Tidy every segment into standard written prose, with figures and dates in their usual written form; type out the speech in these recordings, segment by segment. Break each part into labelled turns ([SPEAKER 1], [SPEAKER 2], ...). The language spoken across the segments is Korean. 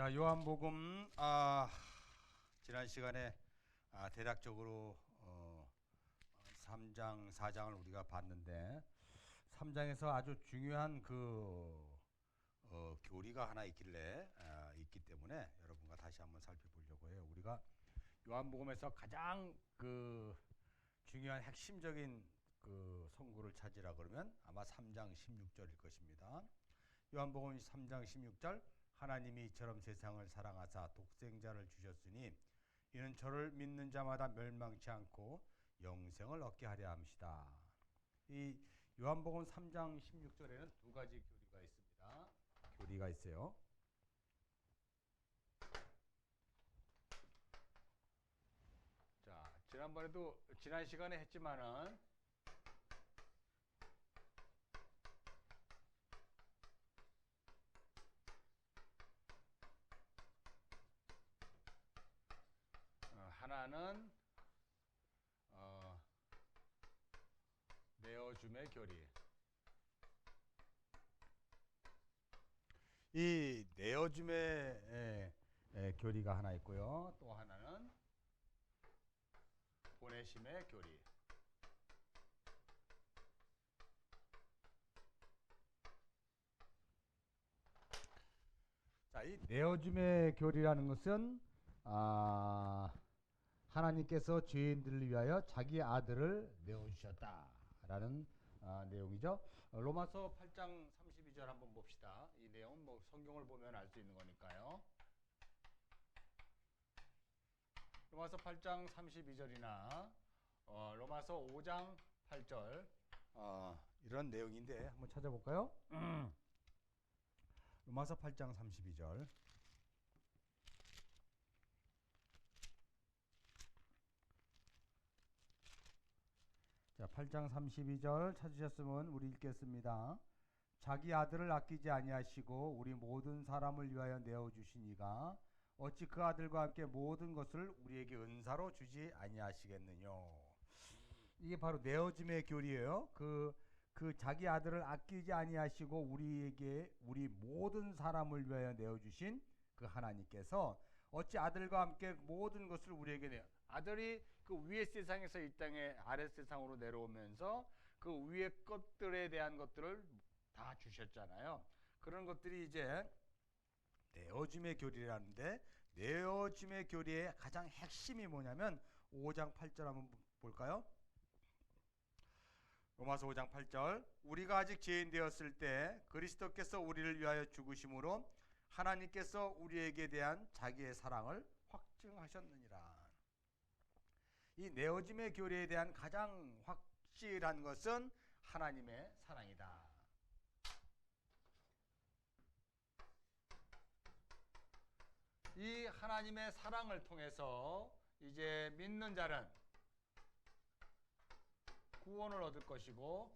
[SPEAKER 1] 자, 요한복음 지난 시간에 대략적으로 3장, 4장을 우리가 봤는데 3장에서 아주 중요한 교리가 하나 있기 때문에 여러분과 다시 한번 살펴보려고 해요. 우리가 요한복음에서 가장 중요한 핵심적인 성구를 찾으라 그러면 아마 3장 16절일 것입니다. 요한복음 3장 16절 하나님이 이처럼 세상을 사랑하사 독생자를 주셨으니 이는 저를 믿는 자마다 멸망치 않고 영생을 얻게 하려 함이시다. 이 요한복음 3장 16절에는 두 가지 교리가 있습니다. 교리가 있어요. 자, 지난 시간에 했지만은 하나는 내어줌의 교리. 이 내어줌의 교리가 하나 있고요. 또 하나는 보내심의 교리. 자, 이 내어줌의 교리라는 것은 하나님께서 죄인들을 위하여 자기 아들을 내어주셨다라는 내용이죠. 로마서 8장 32절 한번 봅시다. 이 내용은 성경을 보면 알 수 있는 거니까요. 로마서 8장 32절이나 로마서 5장 8절 이런 내용인데 한번 찾아볼까요? 로마서 8장 32절. 자, 8장 32절 찾으셨으면 우리 읽겠습니다. 자기 아들을 아끼지 아니하시고 우리 모든 사람을 위하여 내어주시니가 어찌 그 아들과 함께 모든 것을 우리에게 은사로 주지 아니하시겠느냐. 이게 바로 내어짐의 교리예요. 그 자기 아들을 아끼지 아니하시고 우리 모든 사람을 위하여 내어주신 그 하나님께서 어찌 아들과 함께 모든 것을 우리에게 내어. 아들이 그 위의 세상에서 이 땅에 아래 세상으로 내려오면서 그 위의 것들에 대한 것들을 다 주셨잖아요. 그런 것들이 이제 내어짐의 교리라는데, 내어짐의 교리의 가장 핵심이 뭐냐면 5장 8절 한번 볼까요? 로마서 5장 8절. 우리가 아직 죄인 되었을 때 그리스도께서 우리를 위하여 죽으심으로 하나님께서 우리에게 대한 자기의 사랑을 확증하셨느니라. 이 내어짐의 교리에 대한 가장 확실한 것은 하나님의 사랑이다. 이 하나님의 사랑을 통해서 이제 믿는 자는 구원을 얻을 것이고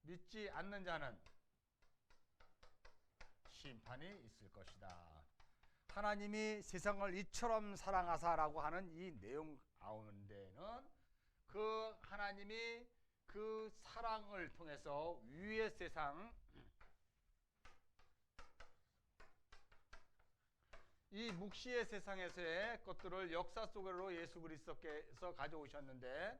[SPEAKER 1] 믿지 않는 자는 심판이 있을 것이다. 하나님이 세상을 이처럼 사랑하사라고 하는 이 내용 가운데는 그 하나님이 그 사랑을 통해서 위의 세상, 이 묵시의 세상에서의 것들을 역사 속으로 예수 그리스도께서 가져오셨는데,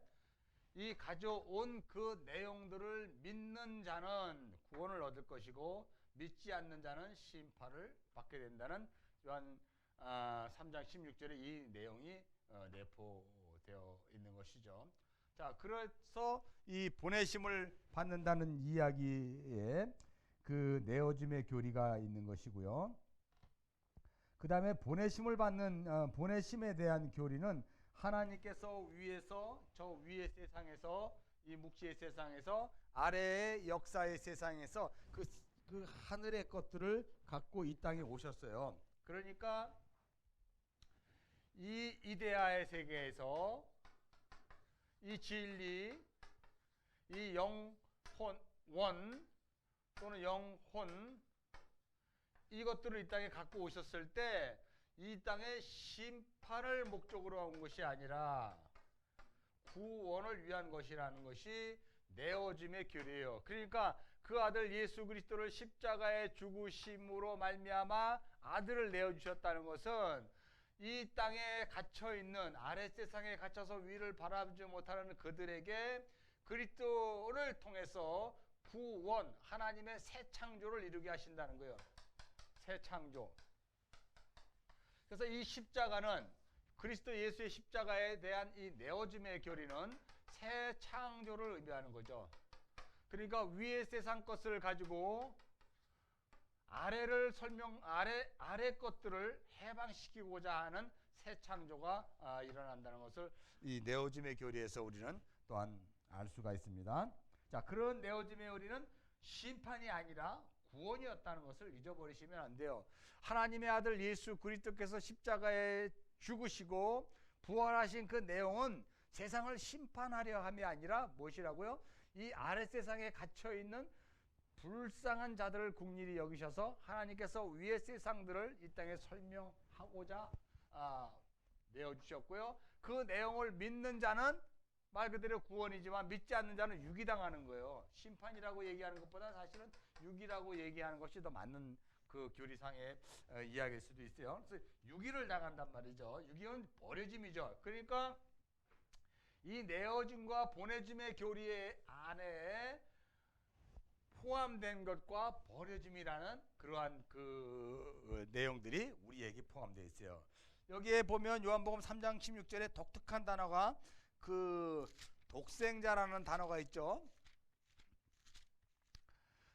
[SPEAKER 1] 이 가져온 그 내용들을 믿는 자는 구원을 얻을 것이고 믿지 않는 자는 심판을 받게 된다는 요한 3장 16절에 이 내용이 내포되어 있는 것이죠. 자, 그래서 이 보내심을 받는다는 이야기에 그 내어짐의 교리가 있는 것이고요. 그 다음에 보내심을 받는 보내심에 대한 교리는 하나님께서 위에서 저 위의 세상에서 이 묵시의 세상에서 아래의 역사의 세상에서 그 하늘의 것들을 갖고 이 땅에 오셨어요. 그러니까 이 이데아의 세계에서 이 진리, 이 영혼 또는 영혼, 이것들을 이 땅에 갖고 오셨을 때 이 땅에 심판을 목적으로 한 것이 아니라 구원을 위한 것이라는 것이 내어짐의 교리예요. 그러니까 그 아들 예수 그리스도를 십자가에 죽으심으로 말미암아 아들을 내어주셨다는 것은 이 땅에 갇혀있는 아래 세상에 갇혀서 위를 바라보지 못하는 그들에게 그리스도를 통해서 구원, 하나님의 새 창조를 이루게 하신다는 거예요. 새 창조. 그래서 이 십자가는 그리스도 예수의 십자가에 대한 이 내어짐의 교리는 새 창조를 의미하는 거죠. 그러니까 위의 세상 것을 가지고 아래 것들을 해방시키고자 하는 새 창조가 일어난다는 것을 이 내어짐의 교리에서 우리는 또한 알 수가 있습니다. 자, 그런 내어짐의 교리는 심판이 아니라 구원이었다는 것을 잊어버리시면 안 돼요. 하나님의 아들 예수 그리스도께서 십자가에 죽으시고 부활하신 그 내용은 세상을 심판하려 함이 아니라 무엇이라고요? 이 아래 세상에 갇혀있는 불쌍한 자들을 국리히 여기셔서 하나님께서 위의 세상들을 이 땅에 설명하고자 내어주셨고요. 그 내용을 믿는 자는 말 그대로 구원이지만 믿지 않는 자는 유기당하는 거예요. 심판이라고 얘기하는 것보다 사실은 유기라고 얘기하는 것이 더 맞는 그 교리상의 이야기일 수도 있어요. 그래서 유기를 당한단 말이죠. 유기는 버려짐이죠. 그러니까 이 내어짐과 보내짐의 교리 안에 포함된 것과 버려짐이라는 그러한 그 내용들이 우리에게 포함되어 있어요. 여기에 보면 요한복음 3장 16절에 독특한 단어가 그 독생자라는 단어가 있죠.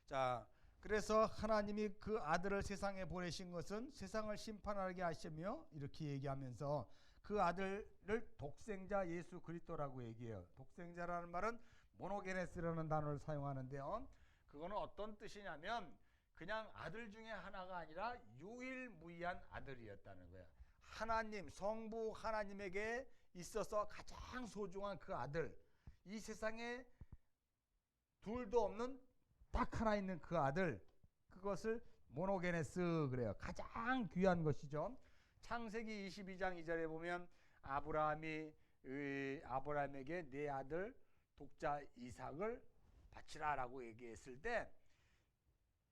[SPEAKER 1] 자, 그래서 하나님이 그 아들을 세상에 보내신 것은 세상을 심판하게 하시며 이렇게 얘기하면서 그 아들을 독생자 예수 그리스도라고 얘기해요. 독생자라는 말은 모노게네스라는 단어를 사용하는데요. 그거는 어떤 뜻이냐면 그냥 아들 중에 하나가 아니라 유일무이한 아들이었다는 거예요. 하나님, 성부 하나님에게 있어서 가장 소중한 그 아들, 이 세상에 둘도 없는 딱 하나 있는 그 아들, 그것을 모노게네스 그래요. 가장 귀한 것이죠. 창세기 22장 2절에 보면 아브라함에게 내 아들 독자 이삭을 바치라라고 얘기했을 때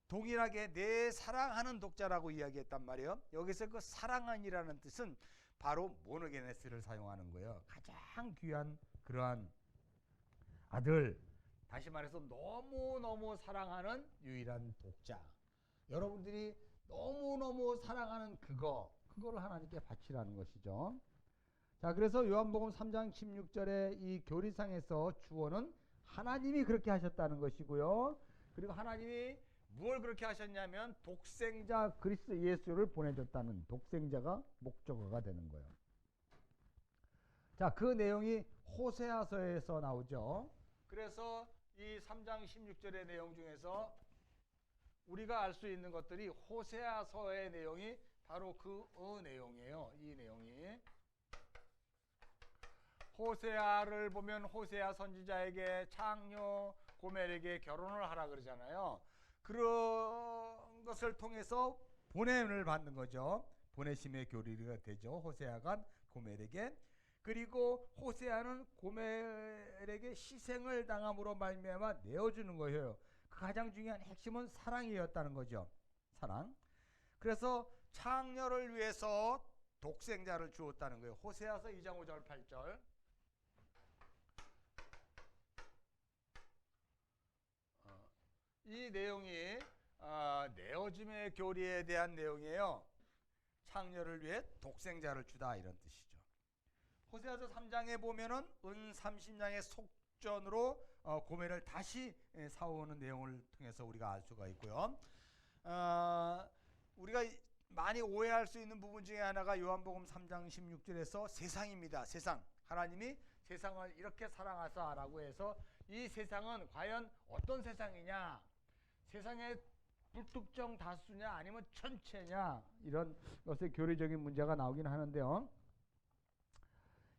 [SPEAKER 1] 동일하게 내 사랑하는 독자라고 이야기했단 말이에요. 여기서 그 사랑한이라는 뜻은 바로 모노게네스를 사용하는 거예요. 가장 귀한 그러한 아들, 다시 말해서 너무너무 사랑하는 유일한 독자. 여러분들이 너무너무 사랑하는 그거를 하나님께 바치라는 것이죠. 자, 그래서 요한복음 3장 16절의 이 교리상에서 주어는 하나님이 그렇게 하셨다는 것이고요. 그리고 하나님이 뭘 그렇게 하셨냐면 독생자 그리스도 예수를 보내줬다는 독생자가 목적어가 되는 거예요. 자, 그 내용이 호세아서에서 나오죠. 그래서 이 3장 16절의 내용 중에서 우리가 알 수 있는 것들이 호세아서의 내용이 바로 그 내용이에요. 이 내용이. 호세아를 보면 호세아 선지자에게 창녀 고멜에게 결혼을 하라 그러잖아요. 그런 것을 통해서 보냄을 받는 거죠. 보내심의 교리가 되죠. 호세아가 고멜에게. 그리고 호세아는 고멜에게 희생을 당함으로 말미암아 내어주는 거예요. 그 가장 중요한 핵심은 사랑이었다는 거죠. 사랑. 그래서 창녀를 위해서 독생자를 주었다는 거예요. 호세아서 2장 5절 8절. 이 내용이 내어짐의 교리에 대한 내용이에요. 창녀를 위해 독생자를 주다 이런 뜻이죠. 호세아서 3장에 보면은 은 30냥의 속전으로 고멜을 다시 사오는 내용을 통해서 우리가 알 수가 있고요. 우리가 많이 오해할 수 있는 부분 중에 하나가 요한복음 3장 16절에서 세상입니다. 세상. 하나님이 세상을 이렇게 사랑하사라고 해서 이 세상은 과연 어떤 세상이냐? 세상의 불특정 다수냐 아니면 전체냐? 이런 것의 교리적인 문제가 나오긴 하는데요.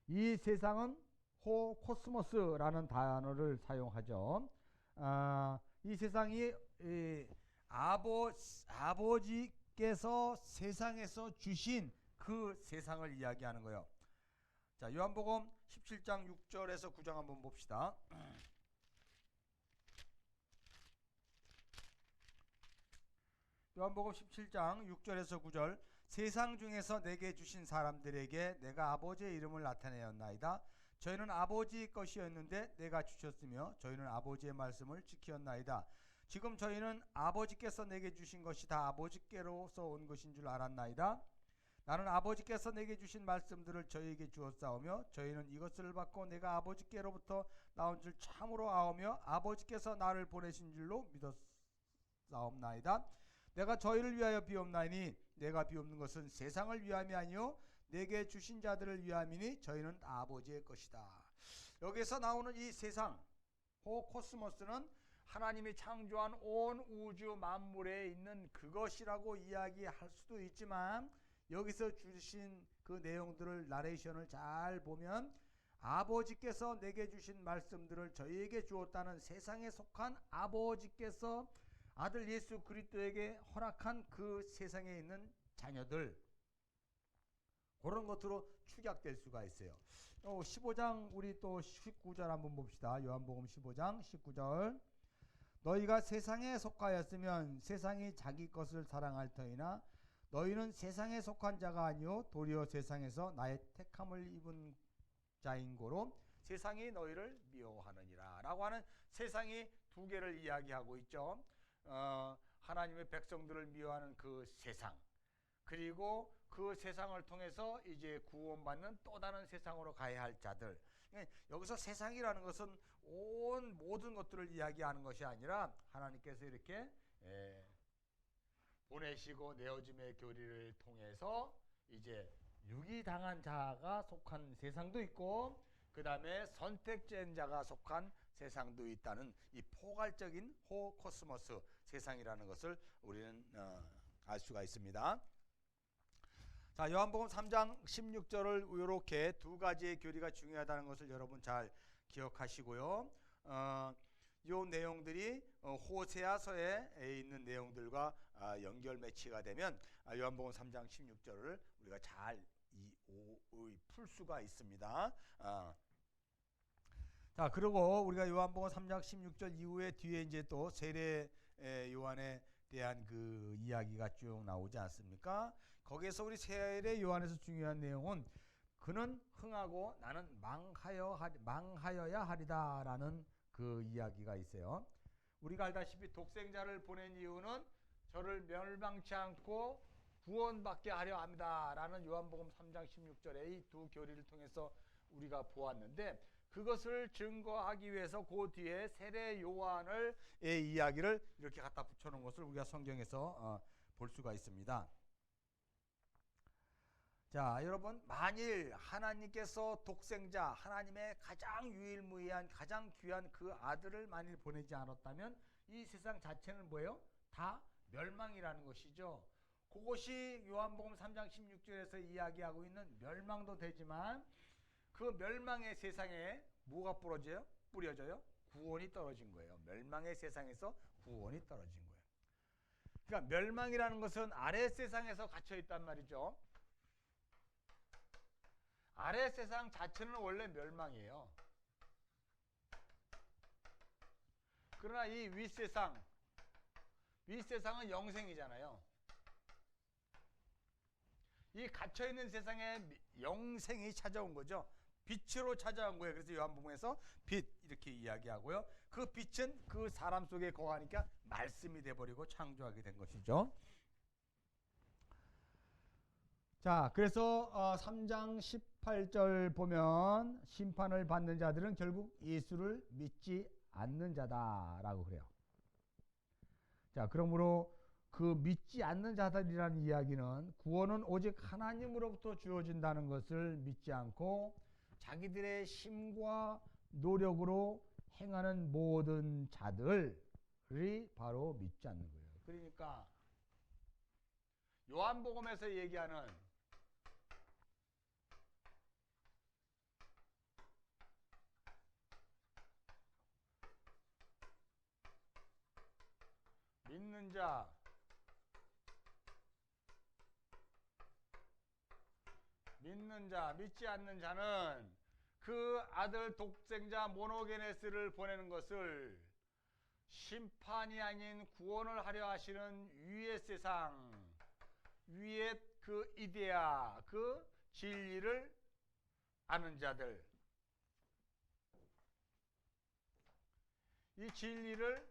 [SPEAKER 1] 이 세상은 코스모스라는 단어를 사용하죠. 이 세상이 아버지께서 세상에서 주신 그 세상을 이야기하는 거예요. 자, 요한복음 17장 6절에서 9장 한번 봅시다. 요한복음 17장 6절에서 9절 세상 중에서 내게 주신 사람들에게 내가 아버지의 이름을 나타내었나이다. 저희는 아버지 것이었는데 내가 주셨으며 저희는 아버지의 말씀을 지켰나이다. 지금 저희는 아버지께서 내게 주신 것이 다 아버지께로서 온 것인 줄 알았나이다. 나는 아버지께서 내게 주신 말씀들을 저희에게 주었사오며 저희는 이것을 받고 내가 아버지께로부터 나온 줄 참으로 아오며 아버지께서 나를 보내신 줄로 믿었사옵나이다. 내가 저희를 위하여 비옵나니 내가 비옵는 것은 세상을 위함이 아니요 내게 주신 자들을 위함이니 저희는 아버지의 것이다. 여기서 나오는 이 세상 코스모스는 하나님이 창조한 온 우주 만물에 있는 그것이라고 이야기할 수도 있지만 여기서 주신 그 내용들을 나레이션을 잘 보면 아버지께서 내게 주신 말씀들을 저희에게 주었다는 세상에 속한 아버지께서 아들 예수 그리스도에게 허락한 그 세상에 있는 자녀들, 그런 것으로 축약될 수가 있어요. 15장 우리 또 19절 한번 봅시다. 요한복음 15장 19절 너희가 세상에 속하였으면 세상이 자기 것을 사랑할 터이나 너희는 세상에 속한 자가 아니요 도리어 세상에서 나의 택함을 입은 자인 고로 세상이 너희를 미워하느니라 라고 하는 세상이 두 개를 이야기하고 있죠. 하나님의 백성들을 미워하는 그 세상, 그리고 그 세상을 통해서 이제 구원받는 또 다른 세상으로 가야 할 자들. 여기서 세상이라는 것은 온 모든 것들을 이야기하는 것이 아니라 하나님께서 이렇게 보내시고 내어짐의 교리를 통해서 이제 유기당한 자가 속한 세상도 있고 그 다음에 선택된 자가 속한 세상도 있다는 이 포괄적인 코스모스 세상이라는 것을 우리는 알 수가 있습니다. 자, 요한복음 3장 16절을 이렇게 두 가지의 교리가 중요하다는 것을 여러분 잘 기억하시고요. 요 내용들이 호세아서에 있는 내용들과 연결 매치가 되면 요한복음 3장 16절을 우리가 잘 풀 수가 있습니다. 자, 그리고 우리가 요한복음 3장 16절 이후에 뒤에 이제 또 세례 요한에 대한 그 이야기가 쭉 나오지 않습니까? 거기에서 우리 세례 요한에서 중요한 내용은 그는 흥하고 나는 망하여야 하리다라는 그 이야기가 있어요. 우리가 알다시피 독생자를 보낸 이유는 저를 멸망치 않고 구원받게 하려 합니다라는 요한복음 3장 16절의 이 두 교리를 통해서 우리가 보았는데 그것을 증거하기 위해서 그 뒤에 세례 요한의 이야기를 이렇게 갖다 붙여놓은 것을 우리가 성경에서 볼 수가 있습니다. 자, 여러분, 만일 하나님께서 독생자, 하나님의 가장 유일무이한 가장 귀한 그 아들을 만일 보내지 않았다면 이 세상 자체는 뭐예요? 다 멸망이라는 것이죠. 그것이 요한복음 3장 16절에서 이야기하고 있는 멸망도 되지만 그 멸망의 세상에 뭐가 뿌려져요? 구원이 떨어진 거예요. 멸망의 세상에서 구원이 떨어진 거예요. 그러니까 멸망이라는 것은 아래 세상에서 갇혀 있단 말이죠. 아래 세상 자체는 원래 멸망이에요. 그러나 이 윗세상은 영생이잖아요. 이 갇혀있는 세상에 영생이 찾아온 거죠. 빛으로 찾아온 거예요. 그래서 요한복음에서 빛 이렇게 이야기하고요. 그 빛은 그 사람 속에 거하니까 말씀이 돼버리고 창조하게 된 것이죠. 자, 그래서 3장 18절 보면 심판을 받는 자들은 결국 예수를 믿지 않는 자다라고 그래요. 자, 그러므로 그 믿지 않는 자들이라는 이야기는 구원은 오직 하나님으로부터 주어진다는 것을 믿지 않고 자기들의 힘과 노력으로 행하는 모든 자들이 바로 믿지 않는 거예요. 그러니까 요한복음에서 얘기하는 믿는 자, 믿지 않는 자는 그 아들 독생자 모노게네스를 보내는 것을 심판이 아닌 구원을 하려 하시는 위의 세상, 위의 그 이데아, 그 진리를 아는 자들, 이 진리를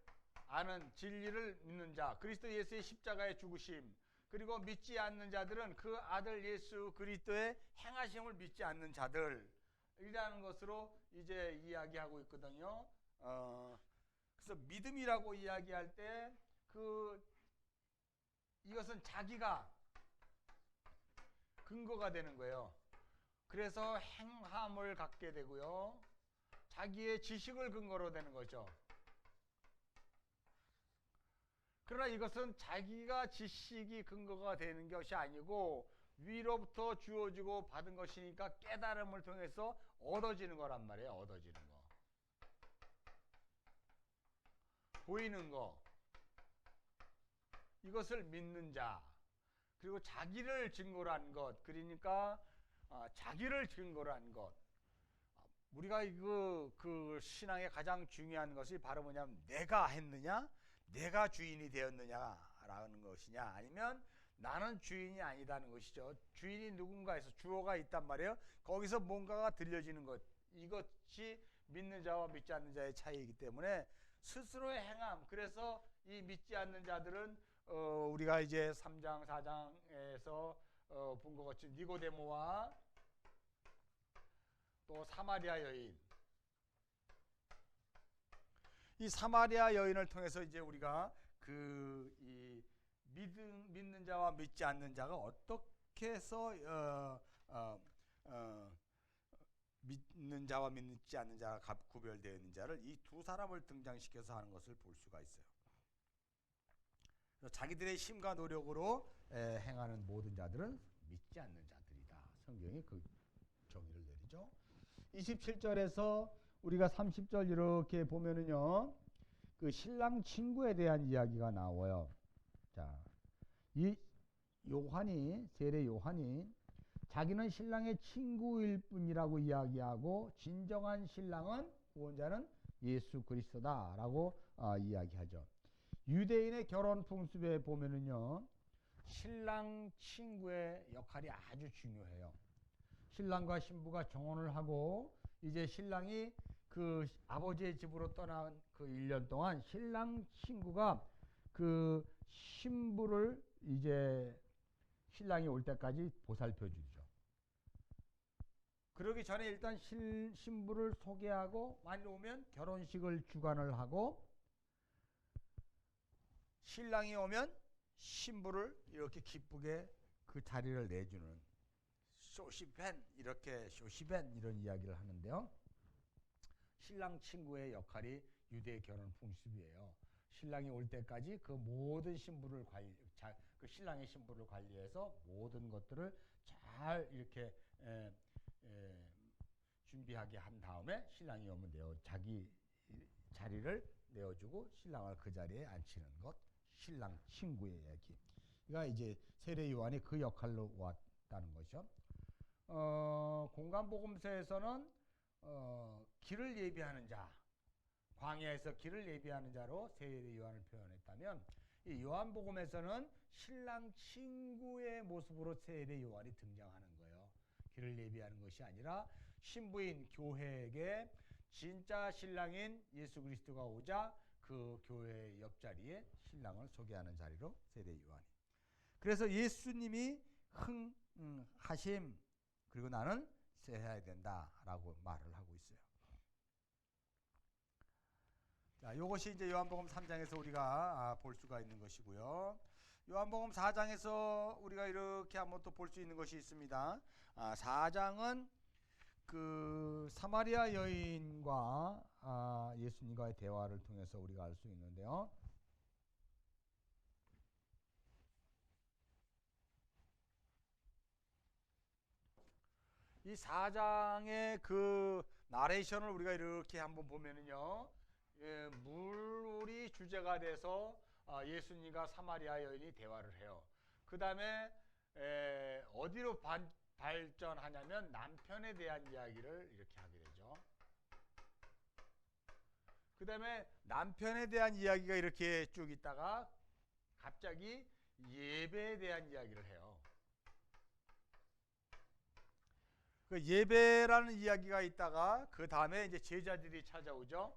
[SPEAKER 1] 아는, 진리를 믿는 자, 그리스도 예수의 십자가의 죽으심, 그리고 믿지 않는 자들은 그 아들 예수 그리스도의 행하심을 믿지 않는 자들이라는 것으로 이제 이야기하고 있거든요. 그래서 믿음이라고 이야기할 때 이것은 자기가 근거가 되는 거예요. 그래서 행함을 갖게 되고요. 자기의 지식을 근거로 되는 거죠. 그러나 이것은 자기가 지식이 근거가 되는 것이 아니고 위로부터 주어지고 받은 것이니까 깨달음을 통해서 얻어지는 거란 말이에요. 얻어지는 거. 보이는 거. 이것을 믿는 자. 그리고 자기를 증거로 한 것. 그러니까 자기를 증거로 한 것. 우리가 그 신앙의 가장 중요한 것이 바로 뭐냐면 내가 했느냐? 내가 주인이 되었느냐라는 것이냐, 아니면 나는 주인이 아니다는 것이죠. 주인이 누군가에서 주어가 있단 말이에요. 거기서 뭔가가 들려지는 것, 이것이 믿는 자와 믿지 않는 자의 차이이기 때문에 스스로의 행함. 그래서 이 믿지 않는 자들은 우리가 이제 3장 4장에서 본 것 같이 니고데모와 또 사마리아 여인, 이 사마리아 여인을 통해서 이제 우리가 이 믿는 자와 믿지 않는 자가 어떻게 해서 믿는 자와 믿지 않는 자가 구별되어 있는 자를 이 두 사람을 등장시켜서 하는 것을 볼 수가 있어요. 자기들의 힘과 노력으로 행하는 모든 자들은 믿지 않는 자들이다. 성경이 그 정의를 내리죠. 27절에서 우리가 30절 이렇게 보면은요, 그 신랑 친구에 대한 이야기가 나와요. 자, 이 세례 요한이 자기는 신랑의 친구일 뿐이라고 이야기하고 진정한 신랑은 구원자는 예수 그리스도다라고 이야기하죠. 유대인의 결혼 풍습에 보면은요, 신랑 친구의 역할이 아주 중요해요. 신랑과 신부가 정혼을 하고 이제 신랑이 그 아버지의 집으로 떠난 그 1년 동안 신랑 친구가 그 신부를 이제 신랑이 올 때까지 보살펴 주죠. 그러기 전에 일단 신부를 소개하고 많이 오면 결혼식을 주관을 하고, 신랑이 오면 신부를 이렇게 기쁘게 그 자리를 내주는 쇼시벤, 이렇게 쇼시벤 이런 이야기를 하는데요. 신랑 친구의 역할이 유대 결혼 풍습이에요. 신랑이 올 때까지 그 모든 신부를 그 신랑의 신부를 관리해서 모든 것들을 잘 이렇게 준비하게 한 다음에 신랑이 오면 자기 자리를 내어주고 신랑을 그 자리에 앉히는 것, 신랑 친구의 얘기. 그러니까 이제 세례 요한이 그 역할로 왔다는 것이죠. 공간복음서에서는 길을 예비하는 자, 광야에서 길을 예비하는 자로 세례 요한을 표현했다면, 이 요한복음에서는 신랑 친구의 모습으로 세례 요한이 등장하는 거예요. 길을 예비하는 것이 아니라 신부인 교회에게 진짜 신랑인 예수 그리스도가 오자 그 교회의 옆자리에 신랑을 소개하는 자리로 세례 요한이. 그래서 예수님이 흥하심, 그리고 나는 세해야 된다라고 말을 하고 있어요. 자, 이것이 이제 요한복음 3장에서 우리가 볼 수가 있는 것이고요. 요한복음 4장에서 우리가 이렇게 한번 또 볼 수 있는 것이 있습니다. 4장은 그 사마리아 여인과 예수님과의 대화를 통해서 우리가 알 수 있는데요. 이 4장의 그 나레이션을 우리가 이렇게 한번 보면은요, 물이 주제가 돼서 예수님과 사마리아 여인이 대화를 해요. 그 다음에 어디로 발전하냐면 남편에 대한 이야기를 이렇게 하게 되죠. 그 다음에 남편에 대한 이야기가 이렇게 쭉 있다가 갑자기 예배에 대한 이야기를 해요. 그 예배라는 이야기가 있다가 그 다음에 이제 제자들이 찾아오죠.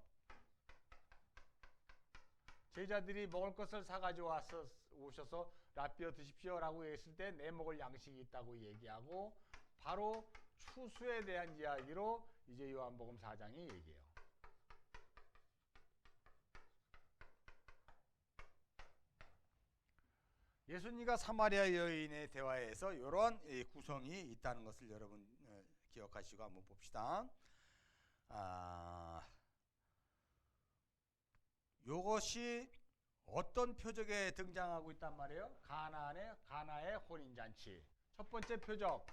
[SPEAKER 1] 제자들이 먹을 것을 사가지고 오셔서 라삐어 드십시오라고 했을 때 내 먹을 양식이 있다고 얘기하고 바로 추수에 대한 이야기로 이제 요한복음 4장이 얘기해요. 예수님과 사마리아 여인의 대화에서 이런 구성이 있다는 것을 여러분 기억하시고 한번 봅시다. 요것이 어떤 표적에 등장하고 있단 말이에요? 가나의 혼인잔치. 첫 번째 표적.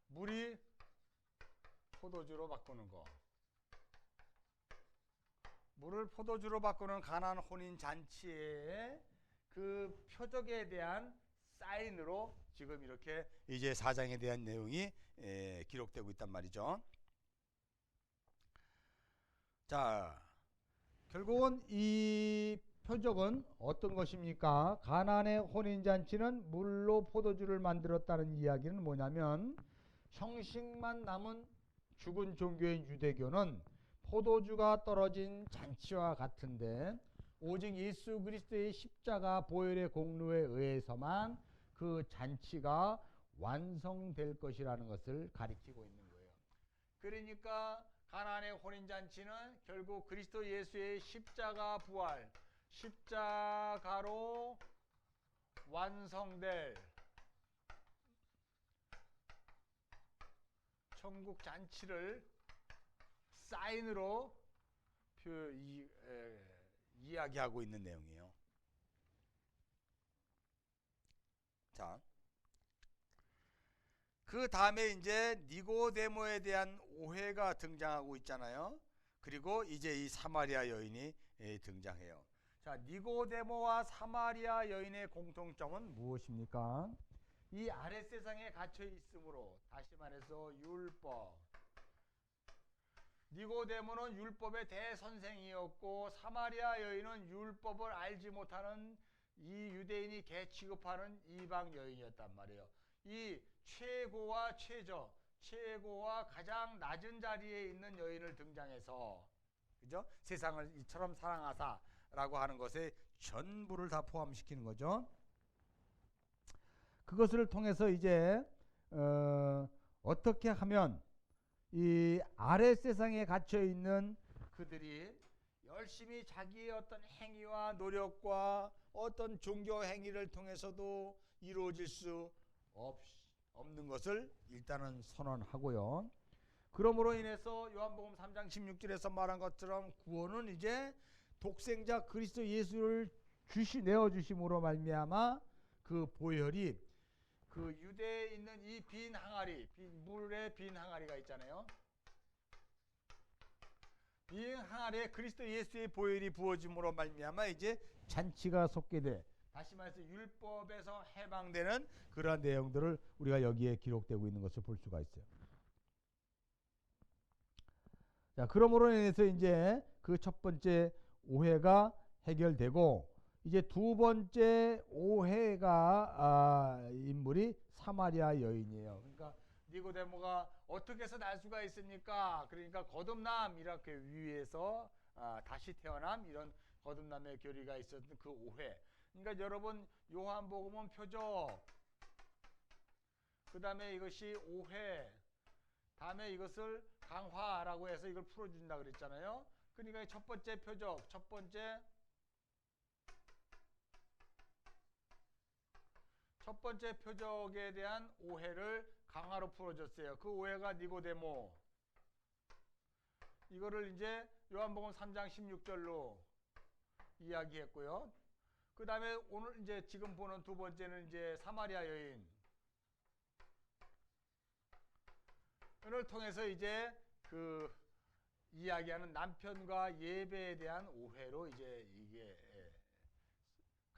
[SPEAKER 1] 물이 포도주로 바꾸는 거. 물을 포도주로 바꾸는 가나안 혼인 잔치의 그 표적에 대한 사인으로 지금 이렇게 이제 4장에 대한 내용이 기록되고 있단 말이죠. 자, 결국은 이 표적은 어떤 것입니까? 가나안의 혼인 잔치는 물로 포도주를 만들었다는 이야기는 뭐냐면 형식만 남은 죽은 종교인 유대교는 포도주가 떨어진 잔치와 같은데 오직 예수 그리스도의 십자가 보혈의 공로에 의해서만 그 잔치가 완성될 것이라는 것을 가리키고 있는 거예요. 그러니까 가나안의 혼인잔치는 결국 그리스도 예수의 십자가 부활, 십자가로 완성될 천국 잔치를 사인으로 이야기하고 있는 내용이에요. 자, 그 다음에 이제 니고데모에 대한 오해가 등장하고 있잖아요. 그리고 이제 이 사마리아 여인이 등장해요. 자, 니고데모와 사마리아 여인의 공통점은 무엇입니까? 이 아랫 세상에 갇혀 있으므로, 다시 말해서 율법. 니고데모는 율법의 대선생이었고 사마리아 여인은 율법을 알지 못하는 이 유대인이 개 취급하는 이방 여인이었단 말이에요. 이 최고와 최저, 최고와 가장 낮은 자리에 있는 여인을 등장해서, 그죠? 세상을 이처럼 사랑하사라고 하는 것에 전부를 다 포함시키는 거죠. 그것을 통해서 이제 어떻게 하면 이 아래 세상에 갇혀 있는 그들이 열심히 자기의 어떤 행위와 노력과 어떤 종교 행위를 통해서도 이루어질 수 없는 것을 일단은 선언하고요. 그러므로 인해서 요한복음 3장 16절에서 말한 것처럼 구원은 이제 독생자 그리스도 예수를 내어 주심으로 말미암아 그 보혈이 그 유대에 있는 이 빈 항아리, 물의 빈 항아리가 있잖아요. 빈 항아리에 그리스도 예수의 보혈이 부어짐으로 말미암아 이제 잔치가 솟게 돼. 다시 말해서 율법에서 해방되는 그러한 내용들을 우리가 여기에 기록되고 있는 것을 볼 수가 있어요. 자, 그러므로 인해서 이제 그 첫 번째 오해가 해결되고 이제 두 번째 오해가 인물이 사마리아 여인이에요. 그러니까 니고데모가 어떻게 해서 날 수가 있습니까? 그러니까 거듭남 이렇게 위에서 다시 태어남 이런 거듭남의 교리가 있었던 그 오해. 그러니까 여러분 요한복음은 표적, 그 다음에 이것이 오해, 다음에 이것을 강화라고 해서 이걸 풀어준다 그랬잖아요. 그러니까 첫 번째 표적, 첫 번째 표적에 대한 오해를 강화로 풀어줬어요. 그 오해가 니고데모. 이거를 이제 요한복음 3장 16절로 이야기했고요. 그 다음에 오늘 이제 지금 보는 두 번째는 이제 사마리아 여인. 을 통해서 이제 그 이야기하는 남편과 예배에 대한 오해로 이제 이게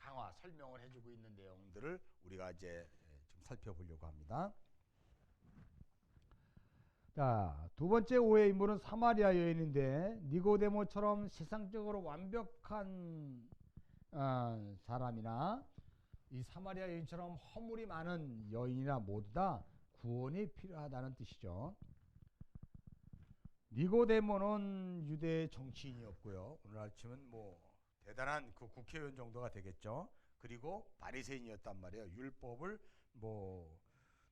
[SPEAKER 1] 강화, 설명을 해주고 있는 내용들을 우리가 이제 좀 살펴보려고 합니다. 자, 두 번째 오해의 인물은 사마리아 여인인데 니고데모처럼 세상적으로 완벽한 사람이나 이 사마리아 여인처럼 허물이 많은 여인이나 모두 다 구원이 필요하다는 뜻이죠. 니고데모는 유대 정치인이었고요. 오늘 아침은 뭐 대단한 그 국회의원 정도가 되겠죠. 그리고 바리새인이었단 말이에요. 율법을 뭐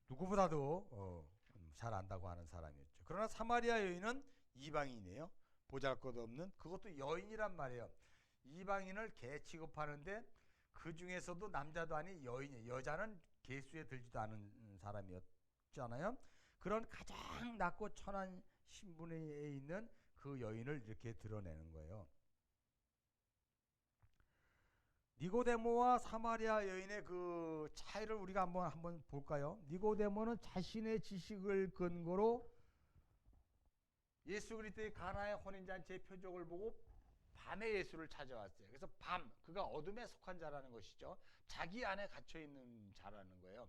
[SPEAKER 1] 누구보다도 잘 안다고 하는 사람이었죠. 그러나 사마리아 여인은 이방인이에요. 보잘것없는, 그것도 여인이란 말이에요. 이방인을 개 취급하는데 그 중에서도 남자도 아닌 여인이, 여자는 개수에 들지도 않은 사람이었잖아요. 그런 가장 낮고 천한 신분에 있는 그 여인을 이렇게 드러내는 거예요. 니고데모와 사마리아 여인의 그 차이를 우리가 한번 볼까요? 니고데모는 자신의 지식을 근거로 예수 그리스도의 가나의 혼인잔치의 표적을 보고 밤에 예수를 찾아왔어요. 그래서 밤, 그가 어둠에 속한 자라는 것이죠. 자기 안에 갇혀 있는 자라는 거예요.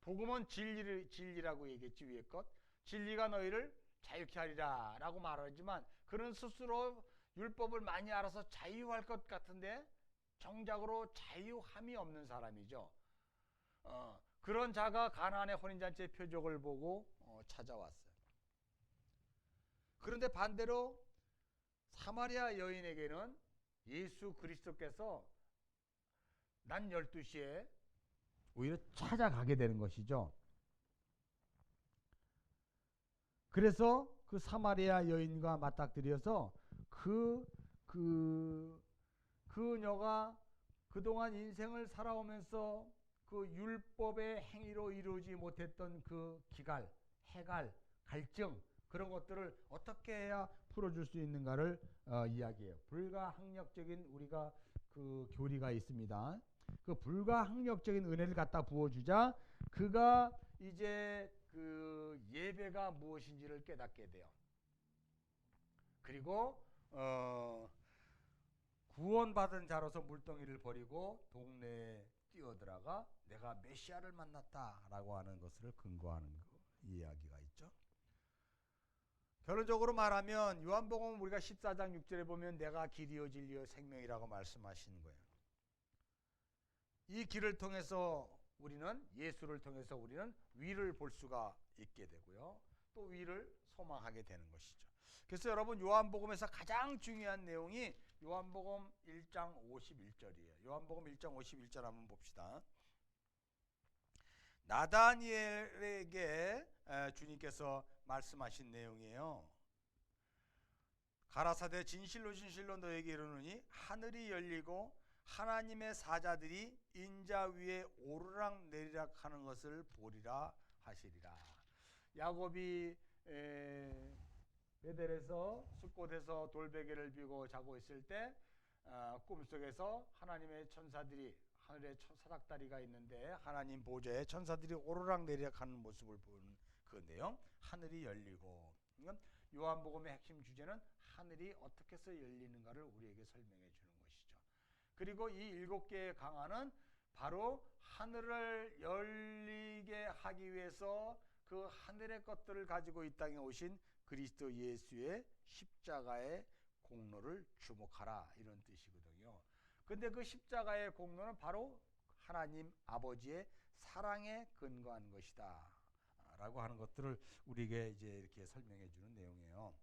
[SPEAKER 1] 복음은 진리라고 얘기했지, 위에 것. 진리가 너희를 자유케 하리라 라고 말하지만 그는 스스로 율법을 많이 알아서 자유할 것 같은데 정작으로 자유함이 없는 사람이죠. 그런 자가 가나안의 혼인잔치의 표적을 보고 찾아왔어요. 그런데 반대로 사마리아 여인에게는 예수 그리스도께서 낮 12시에 오히려 찾아가게 되는 것이죠. 그래서 그 사마리아 여인과 맞닥뜨려서 그녀가 그동안 인생을 살아오면서 그 율법의 행위로 이루지 못했던 그 기갈, 해갈, 갈증, 그런 것들을 어떻게 해야 풀어줄 수 있는가를 이야기해요. 불가항력적인 우리가 그 교리가 있습니다. 그 불가항력적인 은혜를 갖다 부어주자 그가 이제 그 예배가 무엇인지를 깨닫게 돼요. 그리고 구원받은 자로서 물동이를 버리고 동네에 뛰어들어가 내가 메시아를 만났다라고 하는 것을 근거하는 이야기가 있죠. 결론적으로 말하면 요한복음 우리가 14장 6절에 보면 내가 길이요 진리요 생명이라고 말씀하시는 거예요. 이 길을 통해서 우리는, 예수를 통해서 우리는 위를 볼 수가 있게 되고요. 또 위를 소망하게 되는 것이죠. 그래서 여러분 요한복음에서 가장 중요한 내용이 요한복음 1장 51절이에요. 요한복음 1장 51절 한번 봅시다. 나다니엘에게 주님께서 말씀하신 내용이에요. 가라사대 진실로 진실로 너에게 이르노니 하늘이 열리고 하나님의 사자들이 인자 위에 오르락 내리락 하는 것을 보리라 하시리라. 야곱이 베델에서 숫곳에서 돌베개를 비고 자고 있을 때 꿈속에서 하나님의 천사들이, 하늘에 사닥다리가 있는데 하나님 보좌에 천사들이 오르락 내리락 하는 모습을 보는 그 내용, 하늘이 열리고. 요한복음의 핵심 주제는 하늘이 어떻게 해서 열리는가를 우리에게 설명해 주는 것이죠. 그리고 이 7개의 강화는 바로 하늘을 열리게 하기 위해서 그 하늘의 것들을 가지고 이 땅에 오신 그리스도 예수의 십자가의 공로를 주목하라, 이런 뜻이거든요. 근데 그 십자가의 공로는 바로 하나님 아버지의 사랑에 근거한 것이다 라고 하는 것들을 우리에게 이제 이렇게 설명해 주는 내용이에요.